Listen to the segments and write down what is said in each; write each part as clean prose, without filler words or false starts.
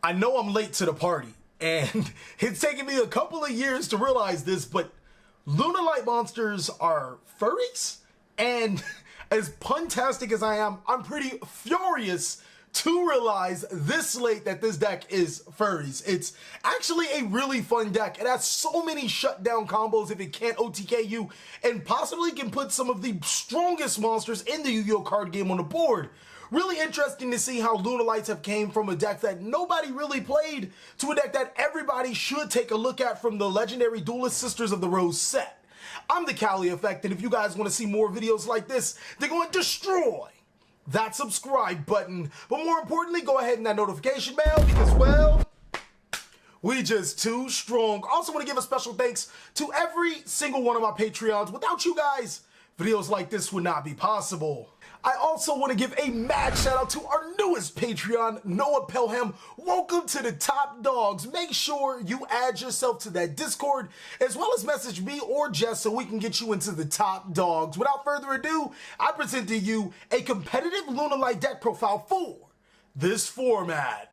I know I'm late to the party, and it's taken me a couple of years to realize this, but Lunalight monsters are furries? And as puntastic as I am, I'm pretty furious to realize this late that this deck is furries. It's actually a really fun deck. It has so many shutdown combos if it can't OTK you, and possibly can put some of the strongest monsters in the Yu-Gi-Oh card game on the board. Really interesting to see how Lunalights have came from a deck that nobody really played to a deck that everybody should take a look at from the legendary Duelist Sisters of the Rose set. I'm TheCaliEffect, and if you guys want to see more videos like this, they're going to destroy that subscribe button. But more importantly, go ahead and that notification bell because, well, we just too strong. Also want to give a special thanks to every single one of my Patreons. Without you guys, videos like this would not be possible. I also want to give a mad shout out to our newest Patreon, Noah Pelham. Welcome to the top dogs. Make sure you add yourself to that Discord, as well as message me or Jess so we can get you into the top dogs. Without further ado, I present to you a competitive Lunalight deck profile for this format.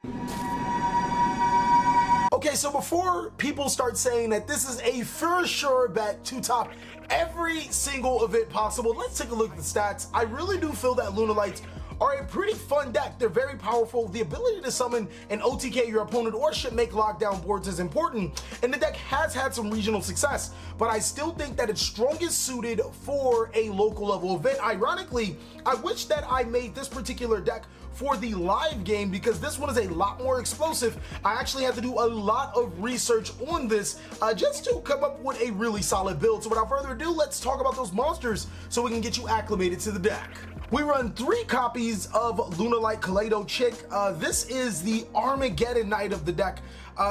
Okay, so before people start saying that this is a for sure bet to top every single event possible, let's take a look at the stats. I really do feel that Lunalights are a pretty fun deck. They're very powerful. The ability to summon and OTK your opponent or ship make lockdown boards is important, and the deck has had some regional success, but I still think that it's strongest suited for a local level event. Ironically, I wish that I made this particular deck for the live game because this one is a lot more explosive. I actually had to do a lot of research on this just to come up with a really solid build. So without further ado, let's talk about those monsters so we can get you acclimated to the deck. We run 3 copies of Lunalight Kaleido Chick. This is the Armageddon Knight of the deck.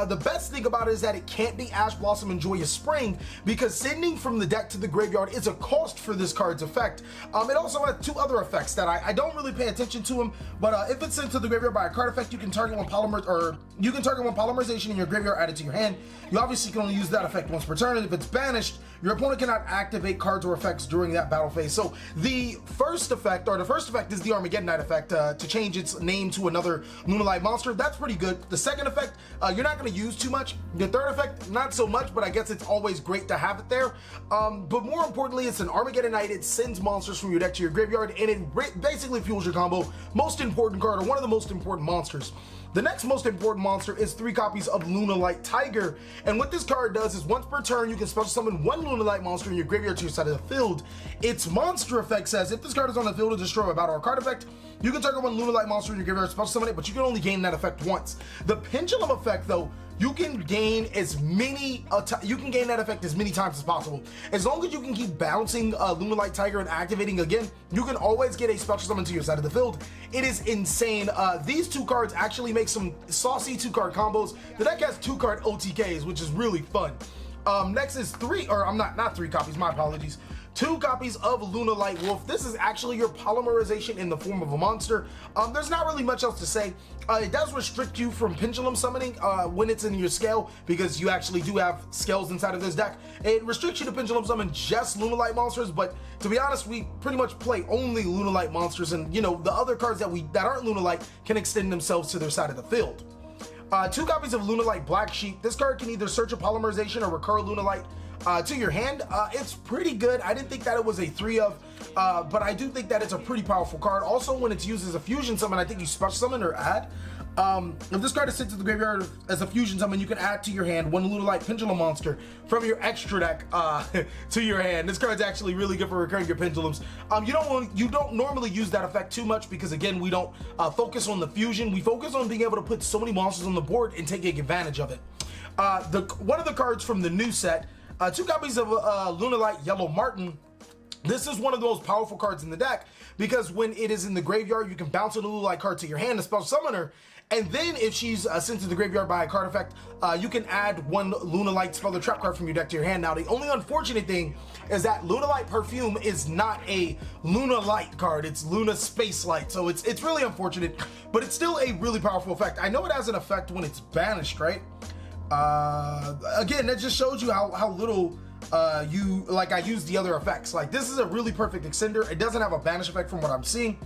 The best thing about it is that it can't be Ash Blossom and Joyous Spring because sending from the deck to the graveyard is a cost for this card's effect. It also has 2 other effects that I don't really pay attention to them, but if it's sent to the graveyard by a card effect, you can target one polymerization in your graveyard added to your hand. You obviously can only use that effect once per turn, and if it's banished, your opponent cannot activate cards or effects during that battle phase. So the first effect is the Armageddon Knight effect to change its name to another Lunalight monster. That's pretty good. The second effect, you're not going to use too much. The third effect, not so much, but I guess it's always great to have it there. But more importantly, it's an Armageddon Knight. It sends monsters from your deck to your graveyard, and it basically fuels your combo. Most important card, or one of the most important monsters. The next most important monster is 3 copies of Lunalight Tiger, and what this card does is once per turn you can special summon 1 Lunalight monster in your graveyard to your side of the field. Its monster effect says if this card is on the field to destroy a battle or card effect, you can target 1 Lunalight monster in your graveyard, special summon it, but you can only gain that effect once. The Pendulum effect though, you can gain that effect as many times as possible. As long as you can keep bouncing Lunalight Tiger and activating again, you can always get a special summon to your side of the field. It is insane. These 2 cards actually make some saucy 2-card combos. The deck has 2-card OTKs, which is really fun. Next is 3 copies, my apologies. 2 copies of Lunalight Wolf. This is actually your polymerization in the form of a monster. There's not really much else to say. It does restrict you from pendulum summoning when it's in your scale, because you actually do have scales inside of this deck. It restricts you to pendulum summon just Lunalight monsters, but to be honest, we pretty much play only Lunalight monsters, and you know, the other cards that aren't Lunalight can extend themselves to their side of the field. 2 copies of Lunalight Black Sheep. This card can either search a polymerization or recur Lunalight to your hand. It's pretty good. I didn't think that it was a 3 of, but I do think that it's a pretty powerful card. Also, when it's used as a fusion summon, I think you special summon or add. If this card is sent to the graveyard as a fusion summon, you can add to your hand 1 Lunalight Pendulum monster from your extra deck to your hand. This card's actually really good for recurring your pendulums. You don't normally use that effect too much because again, we don't focus on the fusion. We focus on being able to put so many monsters on the board and taking advantage of it. One of the cards from the new set, 2 copies of Lunalight Yellow Martin. This is one of the most powerful cards in the deck because when it is in the graveyard, you can bounce a Lunalight card to your hand, a special summoner, and then if she's sent to the graveyard by a card effect, you can add 1 Lunalight Spell or Trap card from your deck to your hand. Now, the only unfortunate thing is that Lunalight Perfume is not a Lunalight card, it's Luna Space Light, so it's really unfortunate, but it's still a really powerful effect. I know it has an effect when it's banished, right? Again, that just shows you how little I use the other effects. Like, this is a really perfect extender. It doesn't have a banish effect from what I'm seeing.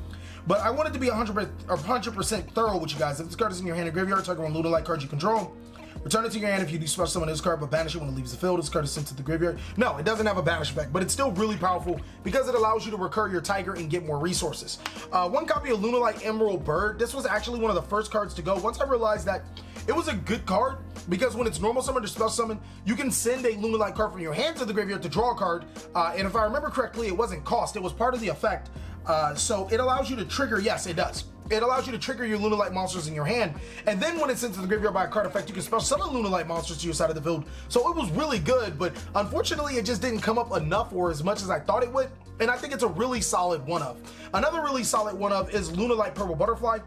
But I wanted to be 100% thorough with you guys. If this card is in your hand or graveyard, target one Lunalight card you control. Return it to your hand if you do special summon this card, but banish it when it leaves the field. This card is sent to the graveyard. No, it doesn't have a banish effect, but it's still really powerful because it allows you to recur your Tiger and get more resources. One copy of Lunalight Emerald Bird. This was actually one of the first cards to go. Once I realized that it was a good card because when it's normal summon or special summon, you can send a Lunalight card from your hand to the graveyard to draw a card. And if I remember correctly, it wasn't cost, it was part of the effect. So it allows you to trigger, yes, it does. It allows you to trigger your Lunalight monsters in your hand, and then when it's sent to the graveyard by a card effect, you can special summon Lunalight monsters to your side of the field. So it was really good, but unfortunately, it just didn't come up enough or as much as I thought it would, and I think it's a really solid one-of. Another really solid one-of is Lunalight Purple Butterfly.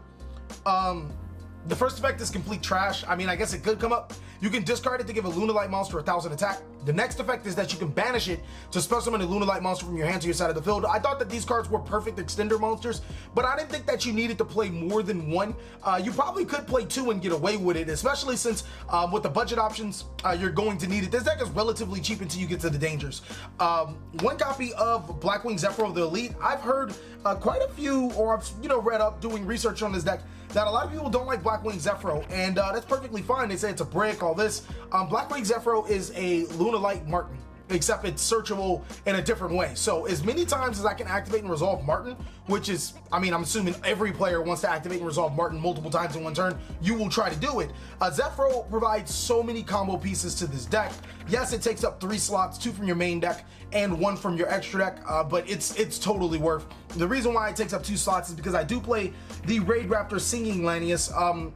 The first effect is complete trash. I mean, I guess it could come up. You can discard it to give a Lunalight monster 1,000 attack. The next effect is that you can banish it to special summon a Lunalight monster from your hand to your side of the field. I thought that these cards were perfect extender monsters, but I didn't think that you needed to play more than one. You probably could play two and get away with it, especially since with the budget options, you're going to need it. This deck is relatively cheap until you get to the dangers. One copy of Blackwing Zephyro the Elite. I've heard quite a few, or I've read up doing research on this deck, that a lot of people don't like Blackwing Zephyro, and that's perfectly fine. They say it's a brick, all this. Blackwing Zephyro is a Lunalight Martin, except it's searchable in a different way. So as many times as I can activate and resolve Martin, which is, I mean, I'm assuming every player wants to activate and resolve Martin multiple times in one turn, you will try to do it. Zephyro provides so many combo pieces to this deck. Yes, it takes up 3 slots, 2 from your main deck and 1 from your extra deck, but it's totally worth. The reason why it takes up 2 slots is because I do play the Raid Raptor Singing Lanius.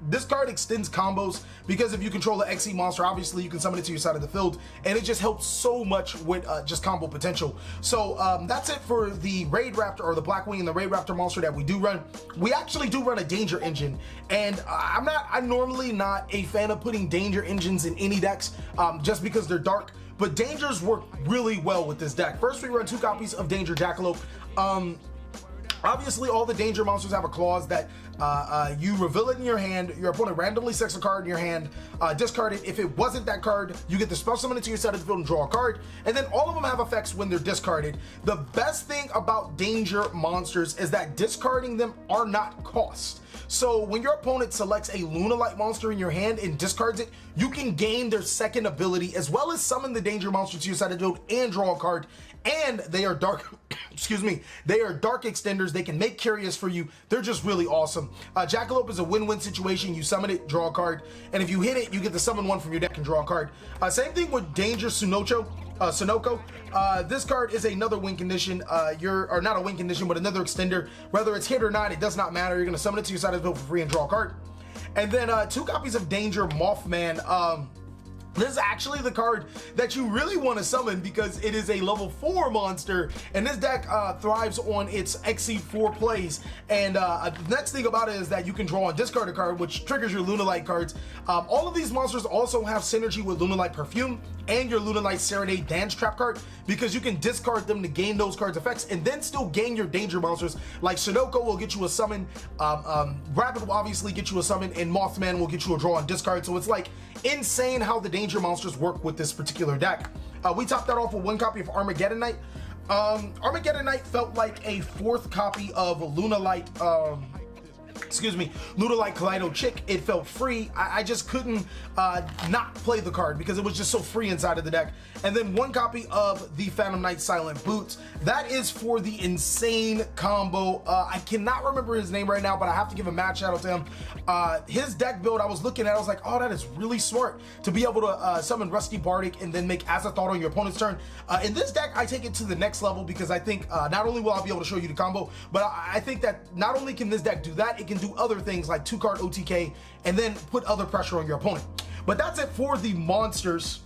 This card extends combos because if you control the XE monster, obviously you can summon it to your side of the field, and it just helps so much with just combo potential. So that's it for the Raid Raptor, or the Blackwing and the Raid Raptor monster that we do run. We actually do run a Danger Engine, and I'm normally not a fan of putting Danger Engines in any decks just because they're dark, but Dangers work really well with this deck. First, we run 2 copies of Danger Jackalope. Obviously, all the Danger monsters have a clause that you reveal it in your hand, your opponent randomly selects a card in your hand, discard it. If it wasn't that card, you get to special summon it to your side of the field and draw a card, and then all of them have effects when they're discarded. The best thing about Danger monsters is that discarding them are not cost. So when your opponent selects a Lunalight monster in your hand and discards it, you can gain their second ability as well as summon the Danger monster to your side of the field and draw a card. And they are dark, excuse me, they are dark extenders. They can make curious for you. They're just really awesome. Jackalope is a win-win situation. You summon it, draw a card, and if you hit it, you get to summon one from your deck and draw a card. Same thing with Danger Sunoko. This card is another win condition, or not a win condition, but another extender. Whether it's hit or not, it does not matter. You're gonna summon it to your side of the field for free and draw a card. And then 2 copies of Danger Mothman. This is actually the card that you really want to summon because it is a level 4 monster, and this deck thrives on its XE4 plays. And the next thing about it is that you can draw and discard a card, which triggers your Lunalight cards. All of these monsters also have synergy with Lunalight Perfume and your Lunalight Serenade Dance Trap card, because you can discard them to gain those cards' effects and then still gain your Danger monsters. Like Sunoko will get you a summon, Rabbit will obviously get you a summon, and Mothman will get you a draw and discard. So it's like insane how the Danger monsters work with this particular deck. We topped that off with 1 copy of Armageddon Knight. Armageddon Knight felt like a 4th copy of Lunalight, Lunalight Kaleido Chick. It felt free. I just couldn't not play the card because it was just so free inside of the deck. And then 1 copy of the Phantom Knight Silent Boots. That is for the insane combo. I cannot remember his name right now, but I have to give a mad shout out to him. His deck build, I was looking at, I was like, oh, that is really smart to be able to summon Rusty Bardic and then make Azathoth on your opponent's turn. In this deck, I take it to the next level because I think not only will I be able to show you the combo, but I think that not only can this deck do that, it can do other things like 2-card OTK and then put other pressure on your opponent. But that's it for the monsters.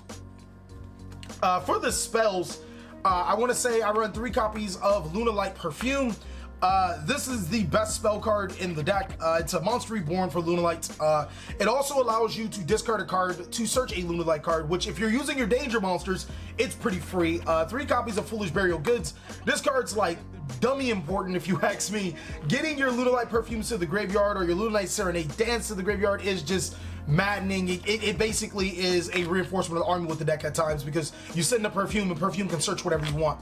For the spells, I want to say I run 3 copies of Lunalight Perfume. This is the best spell card in the deck. It's a Monster Reborn for Lunalight. It also allows you to discard a card to search a Lunalight card, which if you're using your Danger monsters, it's pretty free. 3 copies of Foolish Burial Goods. This card's like dummy important if you ask me. Getting your Lunalight Perfumes to the graveyard or your Lunalight Serenade Dance to the graveyard is just maddening. It basically is a reinforcement of the army with the deck at times because you send a Perfume and Perfume can search whatever you want.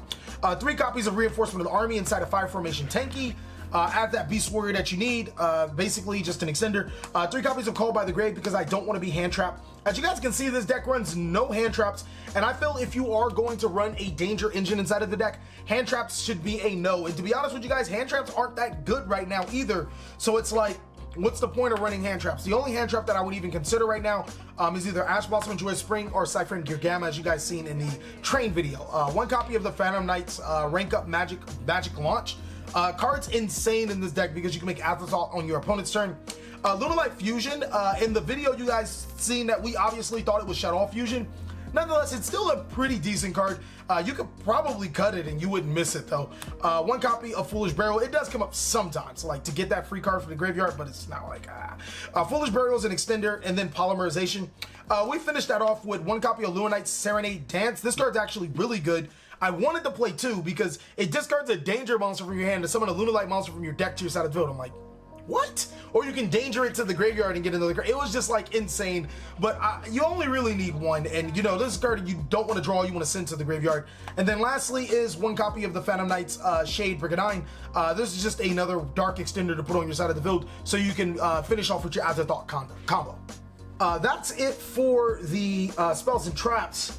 3 copies of Reinforcement of the Army inside a 5 formation Tanky. add that Beast Warrior that you need, basically just an extender. 3 copies of Called by the Grave because I don't want to be hand trapped. As you guys can see, this deck runs no hand traps, and I feel if you are going to run a danger engine inside of the deck, hand traps should be a no. And to be honest with you guys, hand traps aren't that good right now either. So it's like, what's the point of running hand traps? The only hand trap that I would even consider right now is either Ash Blossom and Joyous Spring or Cypher and Gear Gamma, as you guys seen in the train video. 1 copy of the Phantom Knights rank up magic launch. Card's insane in this deck because you can make Afterthought on your opponent's turn. Lunalight Fusion, in the video you guys seen that we obviously thought it was Shut Off Fusion. Nonetheless, it's still a pretty decent card. You could probably cut it and you wouldn't miss it though. 1 copy of Foolish Burial. It does come up sometimes, like to get that free card from the graveyard, but it's not like Foolish Burial is an extender, and then Polymerization. We finished that off with 1 copy of Lunalight Serenade Dance. This card's actually really good. I wanted to play 2 because it discards a danger monster from your hand to summon a Lunalight monster from your deck to your side of the field. I'm like, what? Or you can danger it to the graveyard and get another card. It was just like insane, but you only really need 1, and you know, this card you don't want to draw, you want to send to the graveyard. And then lastly is 1 copy of the Phantom Knights Shade Brigandine. This is just another dark extender to put on your side of the field so you can finish off with your Afterthought combo. That's it for the spells and traps.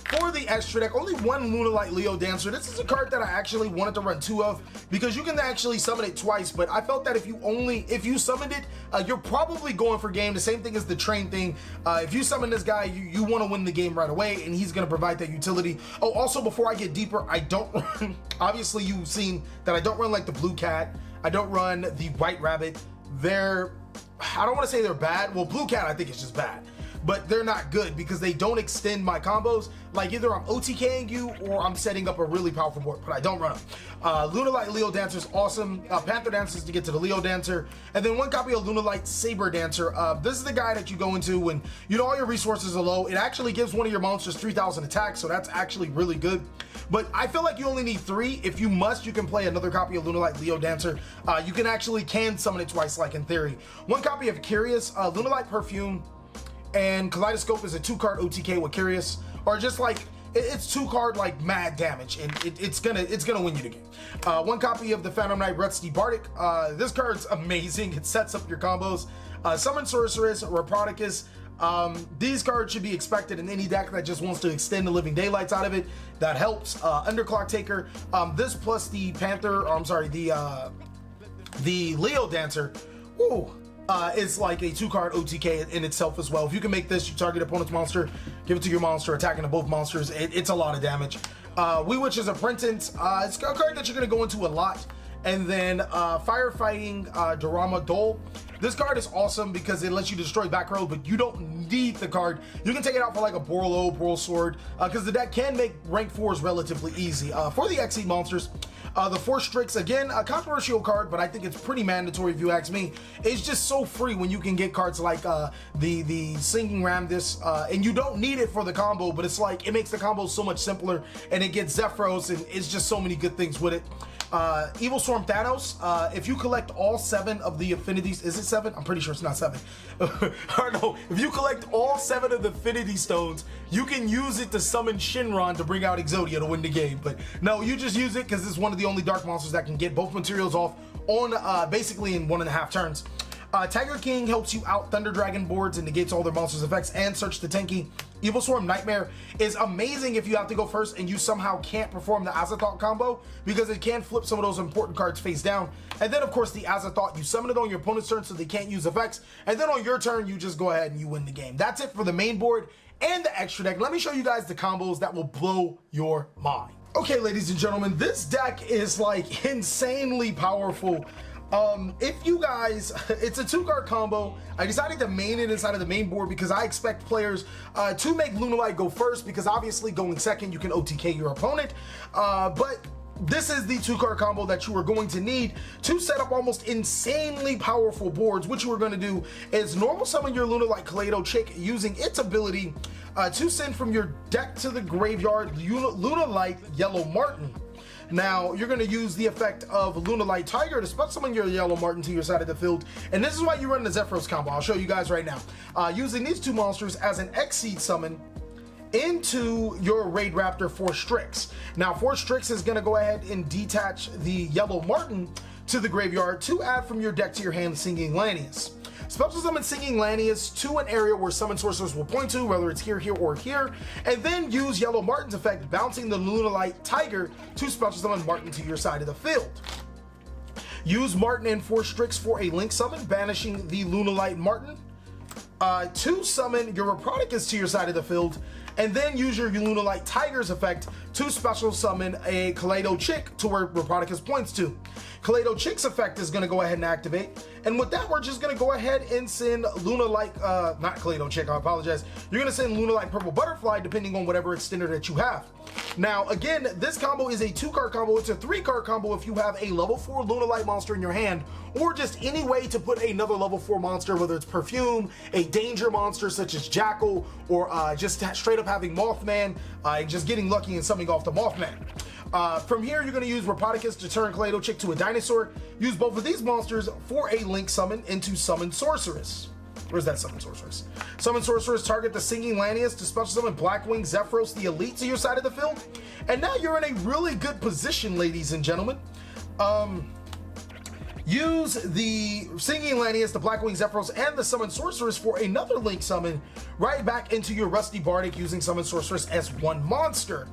For the extra deck, only 1 Lunalight Leo Dancer. This is a card that I actually wanted to run 2 of because you can actually summon it twice, but I felt that if you summoned it, you're probably going for game. The same thing as the train thing. If you summon this guy, you want to win the game right away, and he's going to provide that utility. Oh, also, before I get deeper, I don't run, obviously you've seen that I don't run like the Blue Cat. I don't run the White Rabbit. I don't want to say they're bad. Well, Blue Cat, I think it's just bad. But they're not good because they don't extend my combos. Like either I'm OTKing you or I'm setting up a really powerful board, but I don't run them. Lunalight Leo Dancer is awesome. Panther Dancer is to get to the Leo Dancer. And then 1 copy of Lunalight Saber Dancer. This is the guy that you go into when you know all your resources are low. It actually gives one of your monsters 3,000 attack, so that's actually really good. But I feel like you only need 3. If you must, you can play another copy of Lunalight Leo Dancer. You can summon it twice, like in theory. 1 copy of Curious, Lunalight Perfume, and Kaleidoscope is a 2-card OTK with Curious, or just like it's 2-card like mad damage, and it's gonna win you the game. 1 copy of the Phantom Knight Rusty Bardic. This card's amazing. It sets up your combos. Summon Sorceress, Reprodicus. These cards should be expected in any deck that just wants to extend the Living Daylights out of it. That helps. Underclock Taker. This plus the the Leo Dancer. Ooh. Is like a 2-card OTK in itself as well. If you can make this, you target opponent's monster, give it to your monster, attacking to both monsters. It's a lot of damage. Witch's Apprentice. It's a card that you're going to go into a lot. And then Firefighting Dorama Dole. This card is awesome because it lets you destroy back row, but you don't need the card. You can take it out for like a Boral Sword, because the deck can make rank 4s relatively easy. For the XE monsters, the Force Strix, again, a controversial card, but I think it's pretty mandatory if you ask me. It's just so free when you can get cards like the Singing Ramdis, and you don't need it for the combo, but it's like, it makes the combo so much simpler, and it gets Zephyros, and it's just so many good things with it. Evil Storm Thanos, if you collect all 7 of the affinities, is it 7? I'm pretty sure it's not 7. Or no, if you collect all 7 of the affinity stones, you can use it to summon Shinron to bring out Exodia to win the game. But no, you just use it because it's one of the only dark monsters that can get both materials off on basically in 1.5 turns. Tiger King helps you out Thunder Dragon boards and negates all their monsters' effects, and Search the Tenki. Evil Swarm Nightmare is amazing if you have to go first and you somehow can't perform the Azathoth combo, because it can flip some of those important cards face down. And then of course the Azathoth, you summon it on your opponent's turn so they can't use effects, and then on your turn you just go ahead and you win the game. That's it for the main board and the extra deck. Let me show you guys the combos that will blow your mind. Okay, ladies and gentlemen, this deck is like insanely powerful. If you guys, it's a 2-card combo. I decided to main it inside of the main board because I expect players to make Lunalight go first, because obviously going second you can OTK your opponent, but this is the 2-card combo that you are going to need to set up almost insanely powerful boards. What you are going to do is normal summon your Lunalight Kaleido Chick using its ability to send from your deck to the graveyard Lunalight Yellow Martin. Now, you're going to use the effect of Lunalight Tiger to spell summon your Yellow Martin to your side of the field, and this is why you run the Zephyros combo. I'll show you guys right now. Using these 2 monsters as an X-Seed summon, into your Raid Raptor for Strix. Now, for Strix is going to go ahead and detach the Yellow Martin to the graveyard to add from your deck to your hand Singing Lanius. Special summon Singing Lanius to an area where summon sorcerers will point to, whether it's here, here, or here, and then use Yellow Martin's effect, bouncing the Lunalight Tiger to special summon Martin to your side of the field. Use Martin and for Strix for a link summon, banishing the Lunalight Martin to summon your Reproticus to your side of the field, and then use your Lunalight Tiger's effect to special summon a Kaleido Chick to where Reproticus points to. Kaleido Chick's effect is going to go ahead and activate, and with that we're just going to go ahead and send Lunalight, not Kaleido Chick, I apologize. You're going to send Lunalight Purple Butterfly depending on whatever extender that you have. Now again, this combo is a 2-card combo. It's a 3-card combo if you have a level 4 Lunalight monster in your hand, or just any way to put another level 4 monster, whether it's Perfume, a danger monster such as Jackal, or just straight up having Mothman, and just getting lucky and summoning off the Mothman. From here, you're going to use Reproticus to turn Kaleido Chick to a dinosaur. Use both of these monsters for a link summon into Summon Sorceress. Where's that Summon Sorceress? Summon Sorceress, target the Singing Lanius to special summon Blackwing Zephyros, the Elite, to your side of the field. And now you're in a really good position, ladies and gentlemen. Use the Singing Lanius, the Blackwing Zephyros, and the Summon Sorceress for another link summon right back into your Rusty Bardic using Summon Sorceress as one monster.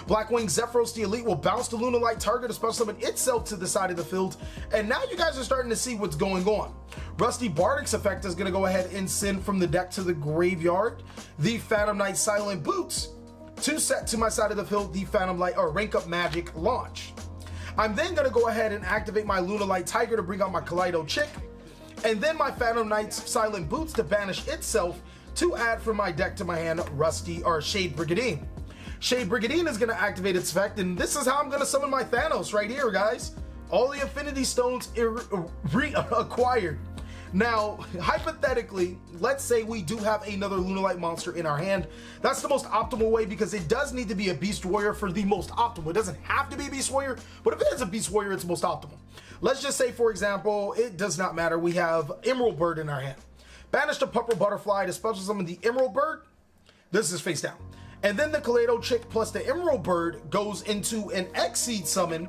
Blackwing Zephyros, the Elite, will bounce the Lunalight target to special summon itself to the side of the field, and now you guys are starting to see what's going on. Rusty Bardic's effect is going to go ahead and send from the deck to the graveyard the Phantom Knight Silent Boots to set to my side of the field the Phantom Light or Rank Up Magic launch. I'm then going to go ahead and activate my Lunalight Tiger to bring out my Kaleido Chick, and then my Phantom Knight's Silent Boots to banish itself to add from my deck to my hand Rusty or Shade Brigandine. Shade Brigandine is going to activate its effect, and this is how I'm going to summon my Thanos right here, guys. All the Affinity Stones acquired. Now, hypothetically, let's say we do have another Lunalight monster in our hand. That's the most optimal way because it does need to be a Beast Warrior for the most optimal. It doesn't have to be a Beast Warrior, but if it is a Beast Warrior, it's most optimal. Let's just say, for example, it does not matter. We have Emerald Bird in our hand. Banish the Purple Butterfly to special summon the Emerald Bird. This is face down. And then the Kaleido Chick plus the Emerald Bird goes into an X-Seed summon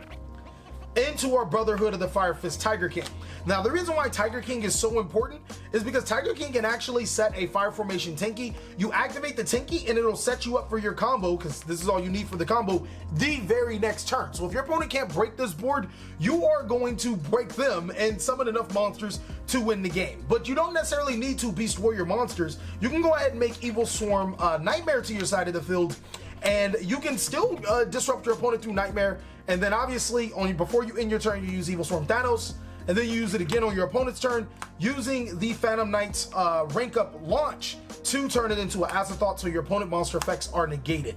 into our Brotherhood of the Fire Fist Tiger King. Now, the reason why Tiger King is so important is because Tiger King can actually set a Fire Formation Tinky. You activate the Tinky and it'll set you up for your combo, because this is all you need for the combo, the very next turn. So if your opponent can't break this board, you are going to break them and summon enough monsters to win the game. But you don't necessarily need to Beast Warrior monsters. You can go ahead and make Evil Swarm Nightmare to your side of the field, and you can still disrupt your opponent through Nightmare. And then obviously, before you end your turn, you use Evil Swarm Thanos, and then you use it again on your opponent's turn, using the Phantom Knight's rank up launch to turn it into an Azathoth, so your opponent monster effects are negated.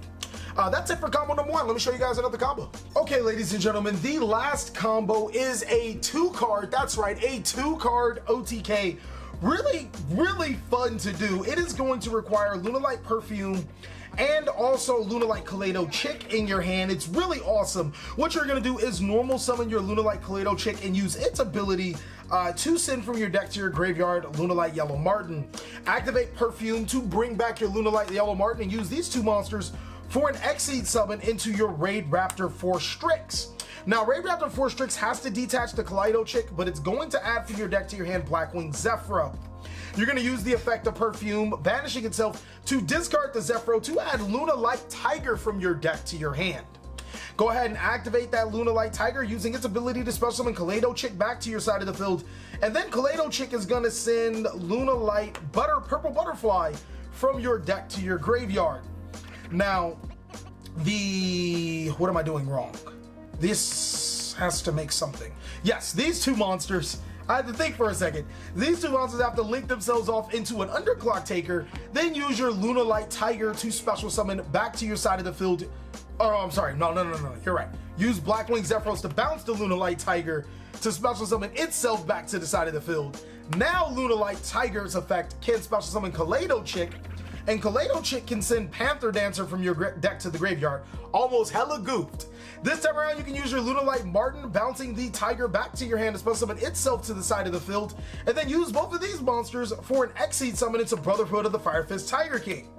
That's it for combo number 1. Let me show you guys another combo. Okay, ladies and gentlemen, the last combo is a 2-card, that's right, a 2-card OTK. Really, really fun to do. It is going to require Lunalight Perfume and also Lunalight Kaleido Chick in your hand. It's really awesome. What you're going to do is normal summon your Lunalight Kaleido Chick and use its ability to send from your deck to your graveyard Lunalight Yellow Martin. Activate Perfume to bring back your Lunalight Yellow Martin and use these two monsters for an X-Seed summon into your Raid Raptor for Strix. Now, Raid Raptor for Strix has to detach the Kaleido Chick, but it's going to add from your deck to your hand Blackwing Zephyro. You're going to use the effect of Perfume, banishing itself, to discard the Zephyro to add Lunalight Tiger from your deck to your hand. Go ahead and activate that Lunalight Tiger using its ability to special summon Kaleido Chick back to your side of the field, and then Kaleido Chick is going to send Lunalight Purple Butterfly from your deck to your graveyard. Now, what am I doing wrong? This has to make something. Yes, these two monsters, I had to think for a second. These two monsters have to link themselves off into an Underclock Taker, then use your Lunalight Tiger to special summon back to your side of the field. Oh, I'm sorry, no, you're right. Use Blackwing Zephyros to bounce the Lunalight Tiger to special summon itself back to the side of the field. Now Lunalight Tiger's effect can special summon Kaleido Chick, and Kaleido Chick can send Panther Dancer from your deck to the graveyard. Almost hella goofed. This time around, you can use your Lunalight Martin, bouncing the Tiger back to your hand to spell summon itself to the side of the field, and then use both of these monsters for an Exceed summon into Brotherhood of the Fire Fist Tiger King.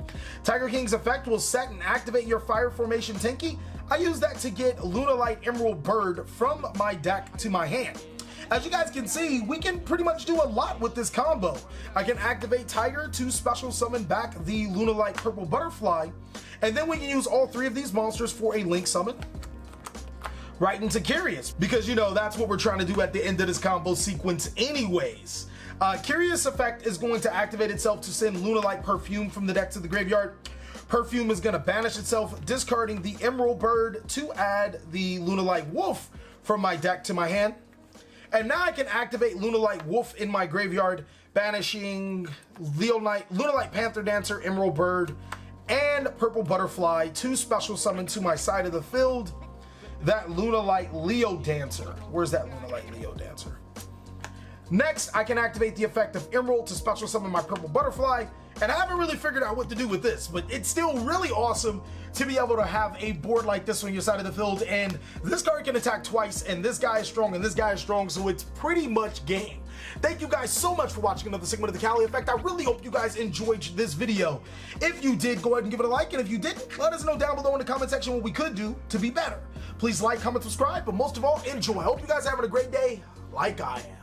Tiger King's effect will set and activate your Fire Formation Tenki. I use that to get Lunalight Emerald Bird from my deck to my hand. As you guys can see, we can pretty much do a lot with this combo. I can activate Tiger to special summon back the Lunalight Purple Butterfly, and then we can use all three of these monsters for a Link summon right into Curious, because you know that's what we're trying to do at the end of this combo sequence anyways. Curious effect is going to activate itself to send Lunalight Perfume from the deck to the graveyard. Perfume is going to banish itself, discarding the Emerald Bird to add the Lunalight Wolf from my deck to my hand. And now I can activate Lunalight Wolf in my graveyard, banishing Lunalight Panther Dancer, Emerald Bird, and Purple Butterfly to special summon to my side of the field that Lunalight Leo Dancer. Where's that Lunalight Leo Dancer? Next, I can activate the effect of Emerald to special summon my Purple Butterfly, and I haven't really figured out what to do with this, but it's still really awesome to be able to have a board like this on your side of the field, and this card can attack twice, and this guy is strong, and this guy is strong, so it's pretty much game. Thank you guys so much for watching another segment of the Cali Effect. I really hope you guys enjoyed this video. If you did, go ahead and give it a like, and if you didn't, let us know down below in the comment section what we could do to be better. Please like, comment, subscribe, but most of all, enjoy. I hope you guys are having a great day like I am.